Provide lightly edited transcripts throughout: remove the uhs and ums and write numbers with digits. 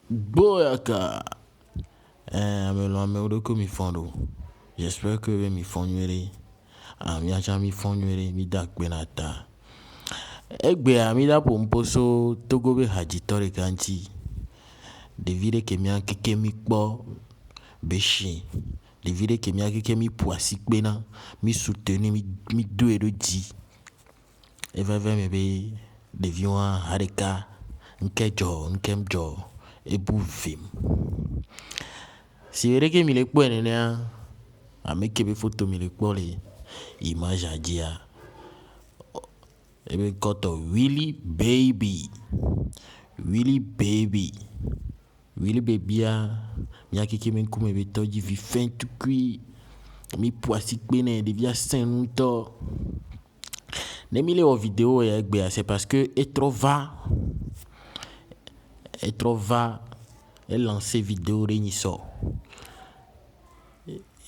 Boyaka. Me ko mi fondo. J'espère que mi fonnuere. Mi acha mi fonnuere mi dak benata. Egbe mi da pomposo togobe hajitore kanchi. Devire ke mi keke mi kpo beshi. Devire ke mi keke mi poasi bena mi soutenu mi do eroji. Eveve me be devion hareka nkemjo ebu vim. Si vere ke mi le kpo enene a me kebe photo mi le kpo le image adia. Ebe koto Willy Baby mi akeke men kume be toji vi fin tu kui mi poasi bene devia senuto. Ne mi le o vidéo ya egbe c'est parce que est trop va elle lancé vidéo reniso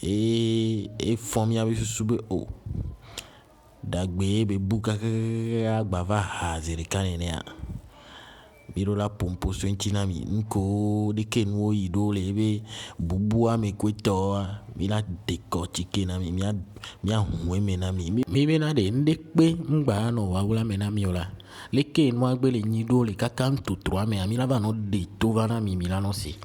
et formi avec sube o dagbe be buka agbava hazere kanene biro la pompo so ntinami nko de kenwo idole be bubu ame kweto mi la décortiquer na mi hunwe menami mi be na de ndekpe ngba no wawula menami ola leke no agbele nyido le kaka ntutro ame ami la va no de to vana mi la no si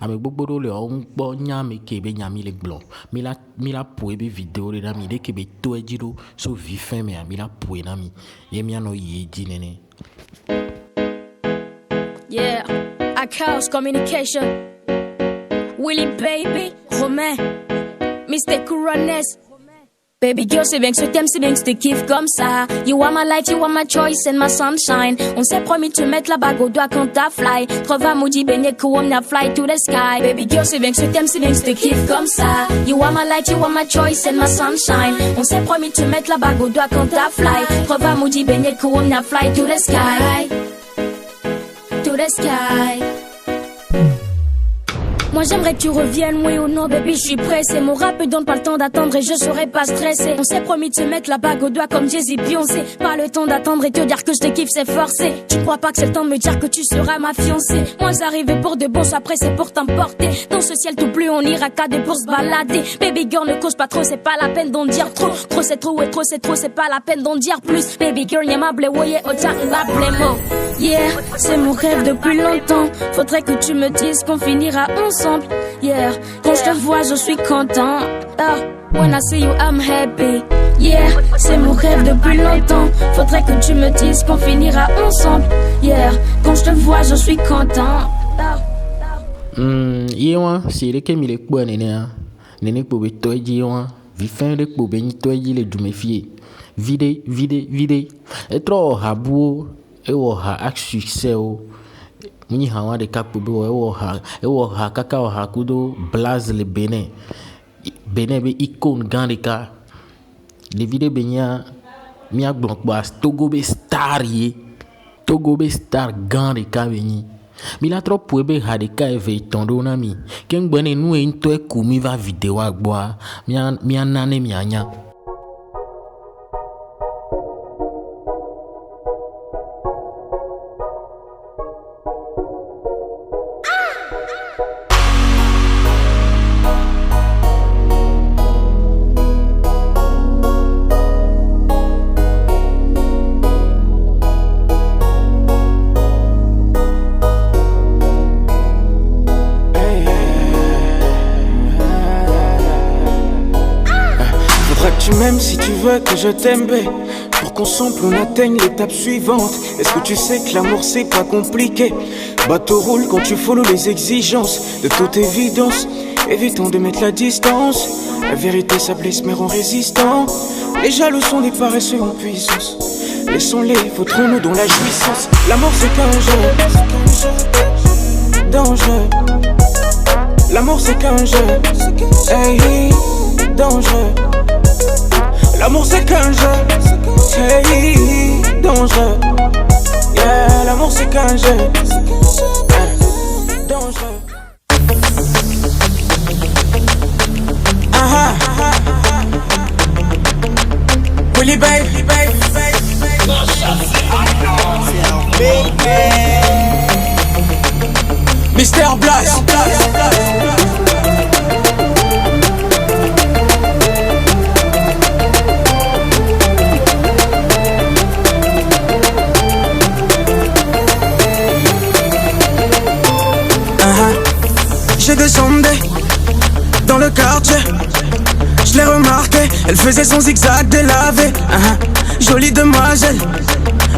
ame gbogbo le on gbo nya me ke be nya mi le gblon mi la po be video le na mi de ke be to ejiro so vi fin me ami la po na mi ye mi ano ye ji nene. Yeah, à Chaos Communication, Willy Baby, Romain, Mr. Couronnes. Baby girl, c'est bien que ce thème, c'est bien que je te kiffe comme ça. You are my light, you are my choice and my sunshine. On s'est promis de te mettre la bague au doigt quand t'as fly. Trova moudi beignet na fly to the sky. Baby girl, c'est bien que ce thème, c'est bien que je te kiffe comme ça. You are my light, you are my choice and my sunshine. On s'est promis de te mettre la bague au doigt quand t'as fly. Trova moudi beignet na fly to the sky. To the sky. Moi j'aimerais que tu reviennes, oui ou non baby, je suis pressé. Mon rap donne pas le temps d'attendre et je serai pas stressé. On s'est promis de se mettre la bague au doigt comme Jay-Z Beyoncé. Pas le temps d'attendre et te dire que je te kiffe, c'est forcé. Tu crois pas que c'est le temps de me dire que tu seras ma fiancée. Moi j'arrivais pour de bon, après c'est pour t'emporter. Dans ce ciel tout bleu, on ira qu'à deux pour se balader. Baby girl ne cause pas trop, c'est pas la peine d'en dire trop. Trop c'est trop et trop c'est trop, c'est pas la peine d'en dire plus. Baby girl, y'a ma blé, woye, ocha, la blé, yeah, c'est mon rêve depuis longtemps. Faudrait que tu me dises qu'on finira ensemble. Yeah, quand je te vois, je suis content. When I see you, I'm happy. Yeah, c'est mon rêve depuis longtemps. Faudrait que tu me dises qu'on finira ensemble. Yeah, quand je te vois, je suis content. Yewa, si le kemi le kbo nene kbo be toji yewa, vi fin de kbo be ni toji le dumefie. Vide. Et trop habu. E wo ha ak succès o muni hawa de kap be wo ha kaka o ha kudo blaze le Benin be icône gandika de vide benya mi agbon pa Togo be star gandika beni mi la trop pour be ha de ka eve tondo na mi ken gbene nu e nto e ku mi va video agbo mi anane mi anya. Même si tu veux que je t'aime, pour qu'ensemble on atteigne l'étape suivante. Est-ce que tu sais que l'amour c'est pas compliqué? Bateau roule quand tu follow les exigences. De toute évidence, évitons de mettre la distance. La vérité ça blesse mais rend résistant. Les jaloux sont des paresseux en puissance. Laissons-les, foutrons-nous dans la jouissance. L'amour c'est qu'un jeu dangereux. L'amour c'est qu'un jeu, hey, dangereux. L'amour c'est qu'un jeu, hey, dangereux. Yeah, l'amour c'est qu'un jeu, dangereux. Willy Baby, Mr. Blast. Je descendais dans le quartier, je l'ai remarqué, elle faisait son zigzag délavé. Jolie demoiselle,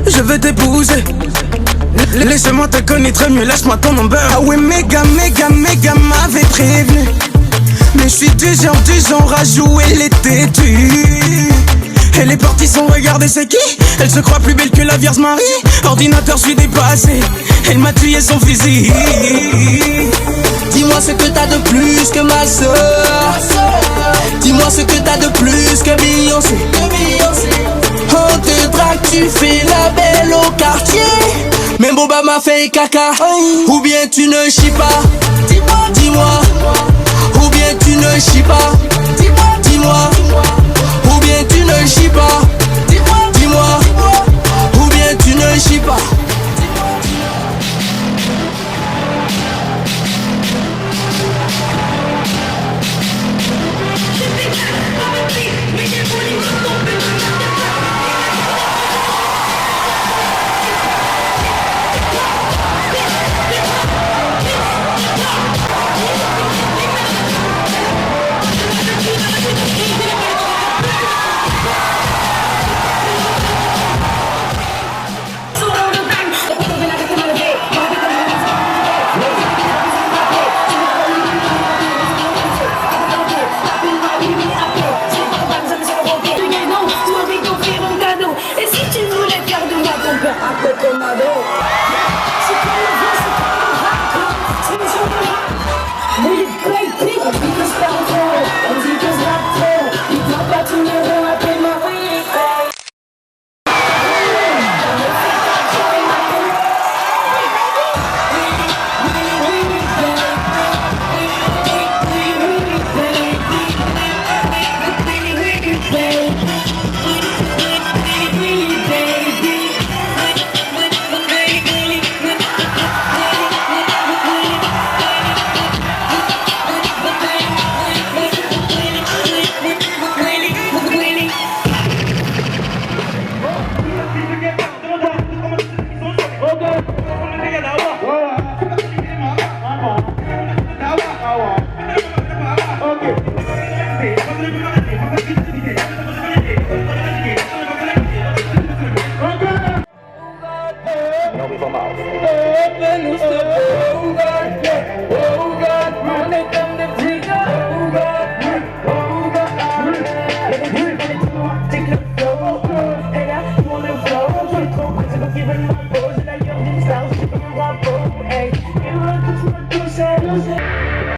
je veux t'épouser. Laisse-moi te connaître mieux, lâche-moi ton number. Ah ouais, méga m'avait prévenu. Mais je suis du genre à jouer les têtus. Elle est partie sans regarder c'est qui. Elle se croit plus belle que la Vierge Marie. Ordinateur, je suis dépassé. Elle m'a tué son physique. Dis-moi ce que t'as de plus que ma soeur. Dis-moi ce que t'as de plus que Beyoncé. On te drague, tu fais la belle au quartier. Mais Boba m'a fait caca. Ou bien tu ne chies pas. Dis-moi. Ou bien tu ne chies pas. Dis-moi. Ou bien tu ne chies pas. Dis-moi. Ou bien tu ne chies pas.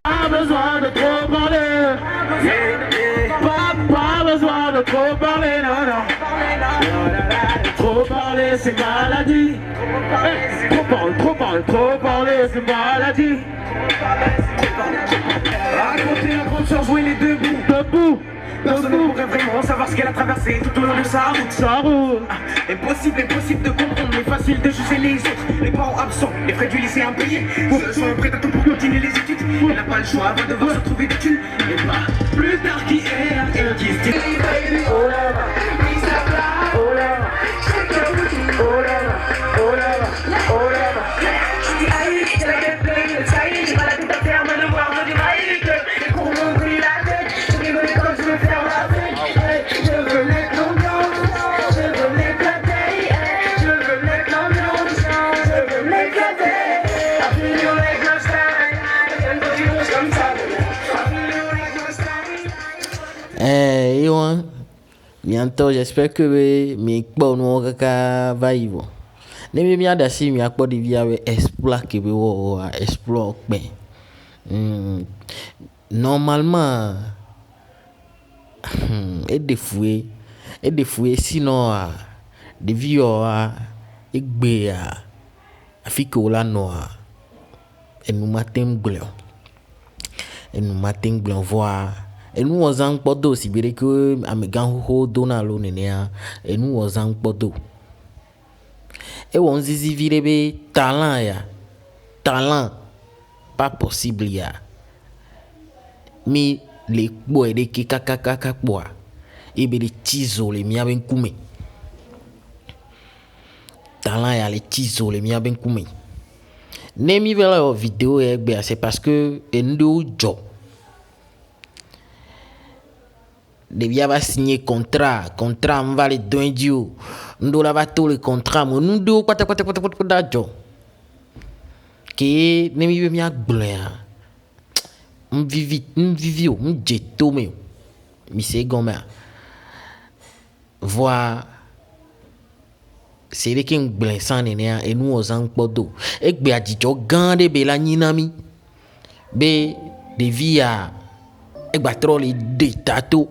Pas besoin de trop parler. Pas besoin de trop parler, non. Trop parler, c'est maladie. Trop parler, c'est maladie. Raconter la grande sur jouer les deux bouts. Debout. Personne ne pourrait vraiment savoir ce qu'elle a traversé tout au long de sa route. Impossible de comprendre, mais facile de juger les autres. Les parents absents, les frais du lycée impayés. Seuls sont prêts à tout pour continuer les études. Elle n'a pas le choix, va devoir se trouver des thunes. Mais pas plus tard qu'hier, elle dit still. Oh là là, oh là là, oh là là, oh là là, oh là là. Je dis aïe, j'ai la tête pleine, ça y est, j'ai pas la tête à faire, mais le voir me dire aïe, les cours m'ont pris la tête. Je rigole quand je veux faire la fête. Je veux mettre l'ambiance, je veux m'éclater. Je veux mettre l'ambiance, je veux m'éclater. I feel you like my style, and do you comme ça. I feel you like my style. Yohan, bientôt j'espère que mes bonnes kaka va y voir. Ne me mia dasi mi akpɔ ɖevi abe exploit ke be wɔwɔ exploit kpɛ. Normalement e de fue sinon ɖevi yɔa egbea afi ke wola nɔa enu mate ŋgblẽ o vɔa enu wɔ zã kpɔdo si be ɖeke amegã xoxo dona lo nenea enu wɔ zã kpɔdo. Ewɔ ŋzizi vi ɖe be talent pas possible ya. Mi les boy de kaka bois. Et be les tiso les mia ben kume. Talent ya les tiso les mia ben kume. Nemi vela vidéo egbe c'est parce que endo job. Devia va signer contrat on va les donner dio. Ndo la va tout le contrat mo ndo kwata jo. Que nemi be mia gblea. M'vivio, m'jeto me. Mi se goma. Voir c'est qui m'gblin sans nene et nous aux podo. Ek be adjo gande be la nyinami. Be de via ek batro li de tato.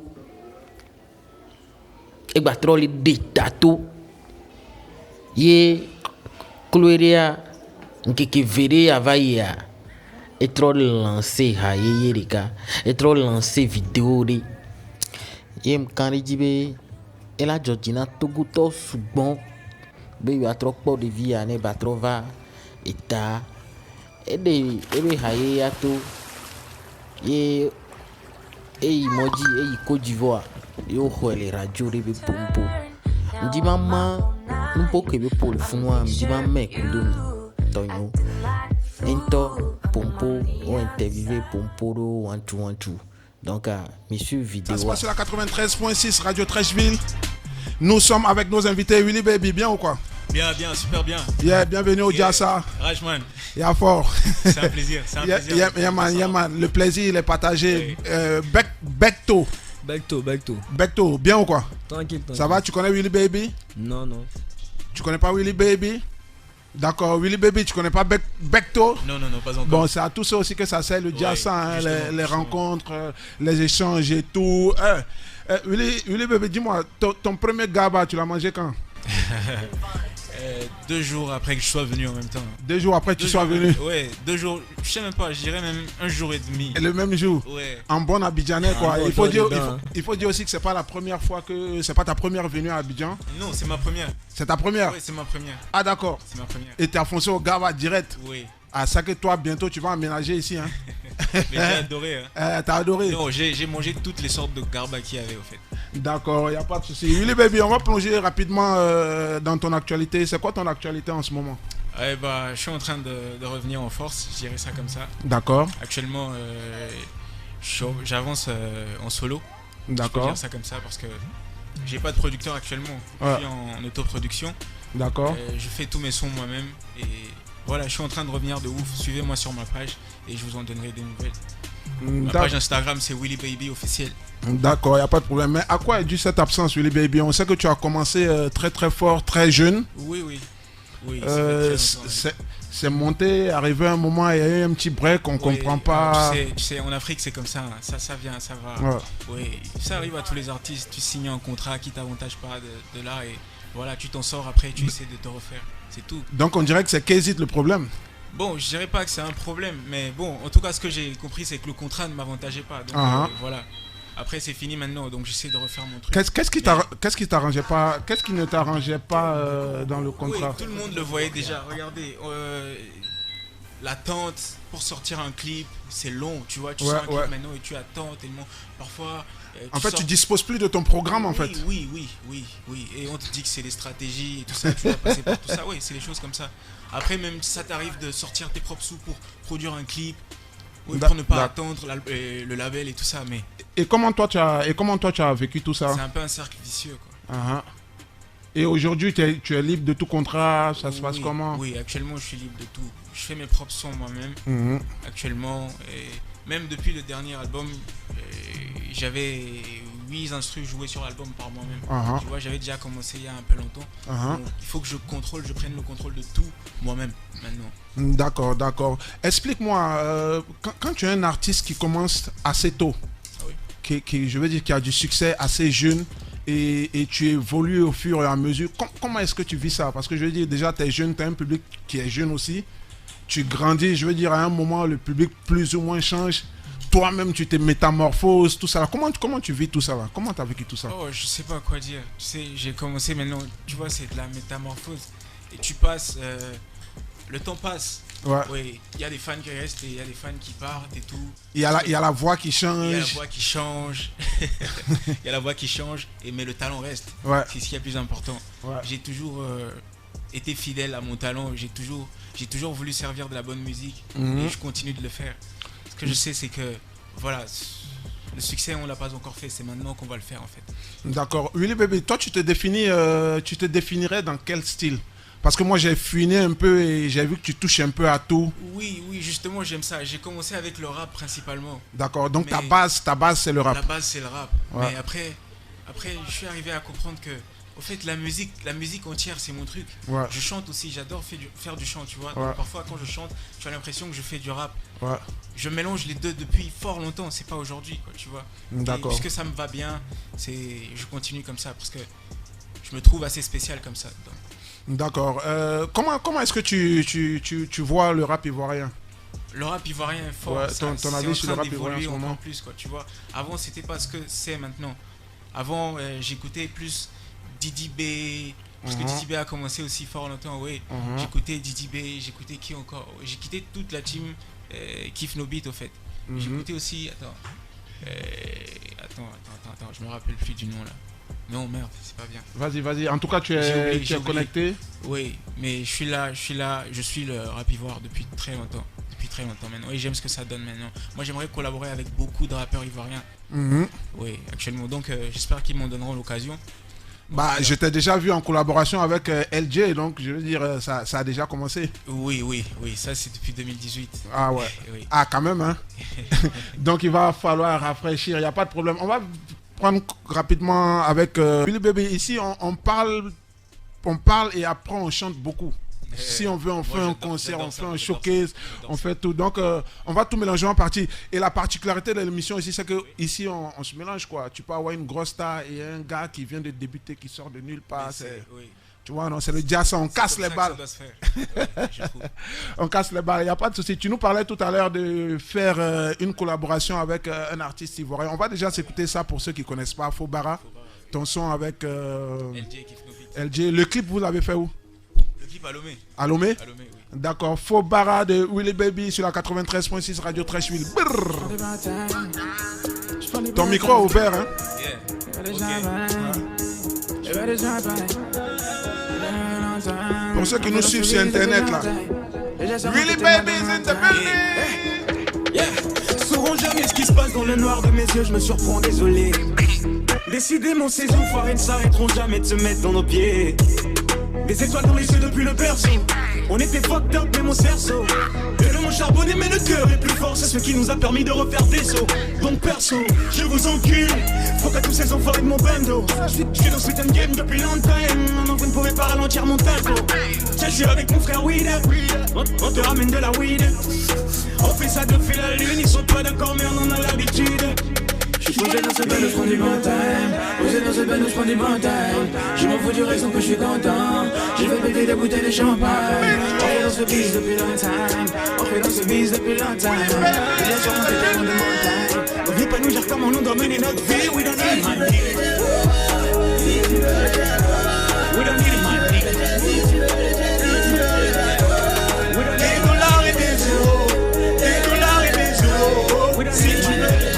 Ek batro li de tato. Ye Chloéria nkeke vere avaya. Et trop lancé ha ye rika. Et trop lancé vidéo de. Ye m'kandi jibe. Et la Georgina Toguto Subon. Be yu a trop port de vie ane batrova. Eta. Ebe haye yato. Ye. Moji. Côte d'Ivoire. Yo les radio de pompo. M'di maman. N'impo kebe pour le funwa. M'di maman kudoni. Tonyo. Into pompo. Ou interviewé pompo do one-two. Donc, monsieur vidéo. Ça se passe sur la 93.6 Radio Trècheville. Nous sommes avec nos invités. Willy Baby, bien ou quoi? Bien, super bien. Yeah, bienvenue au Jassa. Rajman. Yeah, fort. C'est un plaisir. Yeah, man. Le plaisir, il est partagé. Becto, bien ou quoi? Tranquille. Ça va, tu connais Willy Baby? Non. Tu connais pas Willy Baby? D'accord, Willy Baby, tu connais pas Becto? Non, pas encore. Bon, c'est à tout ça aussi que ça sert le Jassa, les rencontres, les échanges et tout. Willy Baby, dis-moi, ton premier gaba, tu l'as mangé quand? 2 jours après que je sois venu en même temps. 2 jours après que tu sois venu? Ouais, 2 jours, je sais même pas, je dirais même 1 jour et demi. Et le même jour? Ouais. En bon Abidjanais, quoi. Il faut dire aussi que c'est pas la première fois que... C'est pas ta première venue à Abidjan? Non, c'est ma première. C'est ta première? Oui, c'est ma première. Ah, d'accord. C'est ma première. Et t'es foncé au Gava direct? Oui. Ah, ça que toi, bientôt, tu vas emménager ici, hein? Mais j'ai adoré, hein. T'as adoré? Non, j'ai mangé toutes les sortes de garba qu'il y avait, au fait. D'accord, il n'y a pas de souci. Willy Baby, on va plonger rapidement dans ton actualité. C'est quoi ton actualité en ce moment? Je suis en train de revenir en force, je dirais ça comme ça. D'accord. Actuellement, j'avance en solo. D'accord. Je peux dire ça comme ça parce que j'ai pas de producteur actuellement. Je suis en autoproduction. D'accord. Je fais tous mes sons moi-même et voilà, je suis en train de revenir de ouf. Suivez-moi sur ma page et je vous en donnerai des nouvelles. Ma page Instagram, c'est Willy Baby officiel. D'accord, il n'y a pas de problème. Mais à quoi est due cette absence, Willy Baby? On sait que tu as commencé très fort, très jeune. Oui. C'est monté, arrivé un moment, il y a eu un petit break, on comprend pas. Tu sais, en Afrique, c'est comme ça. Ça vient, ça va. Ouais. Oui, ça arrive à tous les artistes. Tu signes un contrat qui t'avantage pas de là et voilà, tu t'en sors après, tu essaies de te refaire. C'est tout. Donc on dirait que c'est Kézit le problème. Bon, je dirais pas que c'est un problème, mais bon, en tout cas, ce que j'ai compris, c'est que le contrat ne m'avantageait pas. Donc voilà. Après, c'est fini maintenant, donc j'essaie de refaire mon truc. Qu'est-ce qui t'arrangeait pas? Qu'est-ce qui ne t'arrangeait pas dans le contrat? Oui, tout le monde le voyait déjà. Regardez, l'attente pour sortir un clip, c'est long, tu vois. Tu sors un clip maintenant et tu attends tellement. Parfois. En fait, tu disposes plus de ton programme, en fait. Oui. Et on te dit que c'est des stratégies et tout ça. Tu dois passer par tout ça. Oui, c'est des choses comme ça. Après, même si ça t'arrive de sortir tes propres sous pour produire un clip, pour ne pas attendre le label et tout ça, mais... Et comment toi tu as vécu tout ça? C'est un peu un cercle vicieux, quoi. Et aujourd'hui, tu es libre de tout contrat, ça se passe comment? Oui, actuellement, je suis libre de tout. Je fais mes propres sons moi-même, actuellement. Et même depuis le dernier album, j'avais 8 instrus joués sur l'album par moi-même. Tu vois, j'avais déjà commencé il y a un peu longtemps. Donc, il faut que je prenne le contrôle de tout moi-même maintenant. D'accord. Explique-moi, quand tu es un artiste qui commence assez tôt, je veux dire qui a du succès assez jeune, et tu évolues au fur et à mesure, comment est-ce que tu vis ça? Parce que je veux dire, déjà, tu es jeune, tu as un public qui est jeune aussi. Tu grandis, je veux dire, à un moment, le public plus ou moins change. Toi-même, tu te métamorphoses, tout ça là. Comment tu vis tout ça là? Comment tu as vécu tout ça? Oh, je sais pas quoi dire. Tu sais, j'ai commencé maintenant, tu vois, c'est de la métamorphose. Et tu passes Le temps passe. Ouais. Oui, il y a des fans qui restent et il y a des fans qui partent et tout. Il y a la voix qui change. Il y a la voix qui change. Il y a la voix qui change, mais le talent reste. Ouais. C'est ce qui est le plus important. Ouais. J'ai toujours été fidèle à mon talent. J'ai toujours voulu servir de la bonne musique et je continue de le faire. Ce que je sais, c'est que voilà, le succès, on l'a pas encore fait. C'est maintenant qu'on va le faire en fait. D'accord. Willy Baby, toi, tu te définirais dans quel style? Parce que moi, j'ai fouiné un peu et j'ai vu que tu touches un peu à tout. Oui, justement, j'aime ça. J'ai commencé avec le rap principalement. D'accord. Donc ta base, c'est le rap. La base, c'est le rap. Ouais. Mais après, je suis arrivé à comprendre que, au fait, la musique entière, c'est mon truc. Ouais. Je chante aussi. J'adore faire du chant, tu vois. Ouais. Donc, parfois, quand je chante, tu as l'impression que je fais du rap. Ouais. Je mélange les deux depuis fort longtemps. C'est pas aujourd'hui, quoi, tu vois. D'accord. Et puisque ça me va bien, je continue comme ça parce que je me trouve assez spécial comme ça. Donc. D'accord. Comment est-ce que tu vois le rap ivoirien? Le rap ivoirien est fort. Ouais, ton avis sur le rap ivoirien en ce moment? Plus, quoi, tu vois. Avant, c'était pas ce que c'est maintenant. Avant, j'écoutais plus Didi B. Parce que Didi B a commencé aussi fort longtemps, oui. J'écoutais Didi B, j'écoutais qui encore? J'ai quitté toute la team Kiff No Beat, au fait. J'écoutais aussi... Attends, je me rappelle plus du nom, là. Non, merde, c'est pas bien. Vas-y. En tout cas, tu es connecté. Oui, mais je suis là. Je suis le rap ivoire depuis très longtemps maintenant. Et j'aime ce que ça donne maintenant. Moi, j'aimerais collaborer avec beaucoup de rappeurs ivoiriens. Oui, actuellement. Donc, j'espère qu'ils m'en donneront l'occasion. Bah, je t'ai déjà vu en collaboration avec LJ, donc je veux dire, ça a déjà commencé. Oui, ça c'est depuis 2018. Ah ouais. Oui. Ah, quand même, hein. Donc, il va falloir rafraîchir, il n'y a pas de problème. On va prendre rapidement avec Willy Baby. Ici, on parle et après on chante beaucoup. Si on veut, on fait un concert, on fait un showcase, on fait tout. Donc, on va tout mélanger en partie. Et la particularité de l'émission ici, c'est que ici on se mélange, quoi. Tu peux avoir une grosse star et un gars qui vient de débuter, qui sort de nulle part. Oui. Tu vois, non, c'est le jazz, on casse les balles. On casse les balles, il n'y a pas de souci. Tu nous parlais tout à l'heure de faire une collaboration avec un artiste ivoirien. On va déjà s'écouter ça pour ceux qui ne connaissent pas. Fobara, ton son avec LJ. Le clip, vous l'avez fait où? Le clip à Lomé. À Lomé? Oui. D'accord. Fobara de Willy Baby sur la 93.6 Radio Trashville. Ton micro est ouvert, hein? Pour ceux qui nous suivent sur Internet, là. Willy Baby is in the building! Sauront jamais ce qui se passe dans le noir de mes yeux, je me surprends, désolé. Décidément, ces enfoirés ne s'arrêteront jamais de se mettre dans nos pieds. Des étoiles dans les yeux depuis le berceau. On était fucked up mais mon cerceau. Et le mot charbonné mais le cœur est plus fort. C'est ce qui nous a permis de refaire des sauts. Donc perso, je vous encule. Faut qu'à tous ces enfoirés de mon bando. Je suis dans ce putain de game depuis longtemps. Non, vous ne pouvez pas ralentir mon tempo. Tiens, je suis avec mon frère Weed. On te ramène de la weed. On fait ça depuis la lune. Ils sont pas d'accord mais on en a l'habitude. Je suis posé dans ce bel, je prends du bon time. Posé dans ce bel, je prends du bon time. Je m'en fous du reste, donc je suis content. Je vais péter des bouteilles de champagne. On fait dans ce biz depuis longtemps. Il y a sûrement des termes de montagne. On vient pas nous dire comment on doit mener notre vie. We don't need money. We don't need money. Des dollars et des euros. Des dollars et des euros. We don't need money.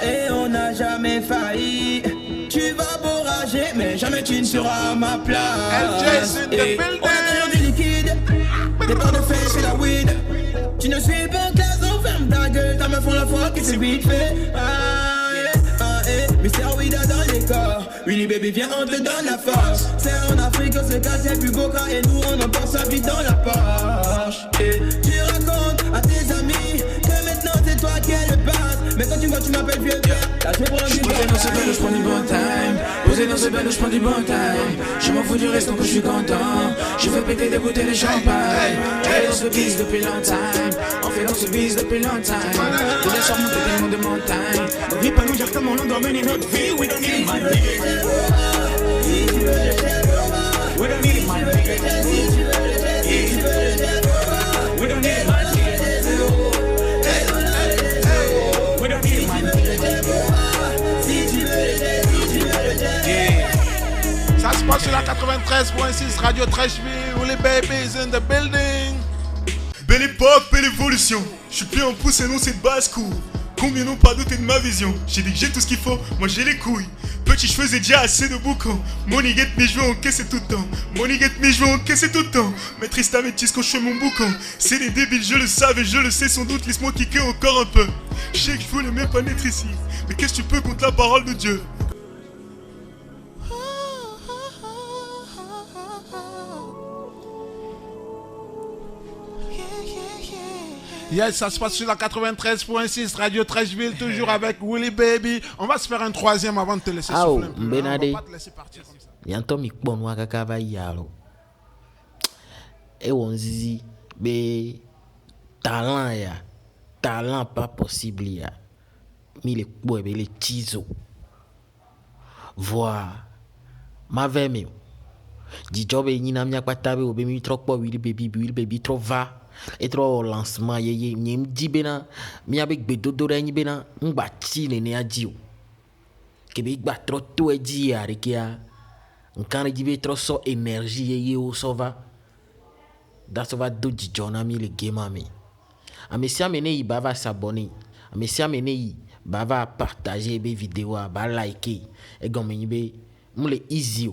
Et on n'a jamais failli. Tu vas beau rager, mais jamais tu ne seras à ma place. Et on a toujours du liquide. Des barres de fesses et la weed. Tu ne suis pas classe, on ferme ta gueule. Ta meuf on la fois qui c'est vite fait. Mister Wida dans les corps. Willy Baby viens on te donne la force. C'est en Afrique on se casse les plus beaux cas. Et nous on emporte sa vie dans la Porsche. Et tu racontes à tes amis que maintenant c'est toi qui es le boss. Mais quand tu vois tu m'appelles vieux père. Là je vais prendre du bon time. Posé dans ce bel je prends du bon time. Posé dans ce bel je prends du bon time. Je m'en fous du reste donc je suis content. Je fais péter des bouteilles de champagne. Et dans ce biz depuis longtemps. On fait dans ce biz depuis longtemps. Vous êtes sur monter des monts de montagne. On vit pas nous dire comment on doit mener notre vie. We don't need money. We don't need money. We don't need money. We don't need money. Ça se passe sur la 93.6 Radio Trashville, où les babies in the building. Belle époque, belle évolution. Je suis plus en pouce et non c'est de basse-cour. Combien n'ont pas douté de ma vision? J'ai dit que j'ai tout ce qu'il faut, moi j'ai les couilles. Petit, je faisais déjà assez de boucans. Money get me, je veux encaisser tout le temps. Money get me, je veux encaisser tout le temps. Maîtrise ta métisse quand je fais mon boucan. C'est des débiles, je le savais, je le sais sans doute. Laisse-moi kicker encore un peu. Je sais que je voulais même pas naître ici. Mais qu'est-ce que tu peux contre la parole de Dieu? Yes, ça se passe sur la 93.6 Radio Trashville, toujours avec Willy Baby. On va se faire un troisième avant de te laisser souffler un peu. On va pas te laisser partir comme ça. Yanto mi kpon wa kaka va yalo. E wonzizi be talent pas possible ya. Mi le kpo be le tizo. Voir ma vemi. Di job e nyina mi akpata be obe mi trop Willy Baby trop va. Et trop lancement yeye nyem di bena mi avec bedodo renyi bena ngba ti ne a dio ke be gba trop to e di ya rekia nkan di be trop so énergie yeye o so va da so va do di jona mi le game ami amesi amene yi ba va s'abonner amesi amene yi ba va partager be vidéo ba liker e gomenyi be mule easy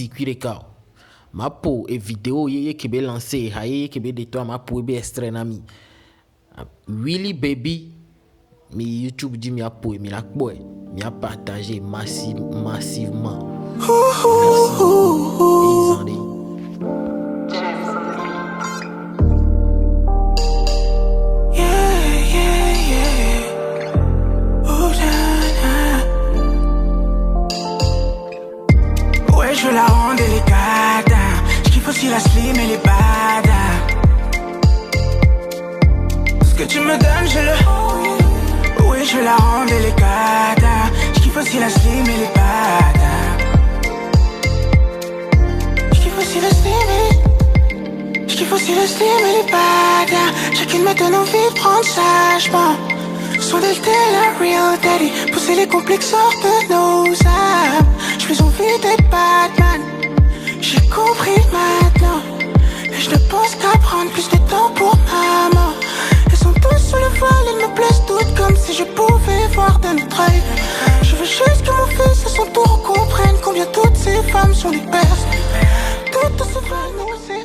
kwireka ma po et vidéo yeye qui be lancé haye qui be de toi ma po be extrait nami Willy Baby mi YouTube dit mi a po mi la po mi a partagé massivement. Ouais, je la rends délicate. Aussi la slim et les bad. Ce que tu me donnes, je le. Oui, je la rends délicate. Je kiffe aussi la slim et les bad. Je kiffe aussi la slim et. Je kiffe aussi la slim et les bad. Chacune me donne envie de prendre sagement. Soin d'elle tel un real daddy. Pousser les complexes hors de nos âmes. J'ai plus envie d'être Batman. J'ai compris maintenant. Et je ne pense qu'à prendre plus de temps pour maman. Elles sont tous sous le voile, elles me plaisent toutes comme si je pouvais voir de notre œil. Je veux juste que mon fils à son tour comprenne combien toutes ces femmes sont des perses. Toutes se veulent, nous c'est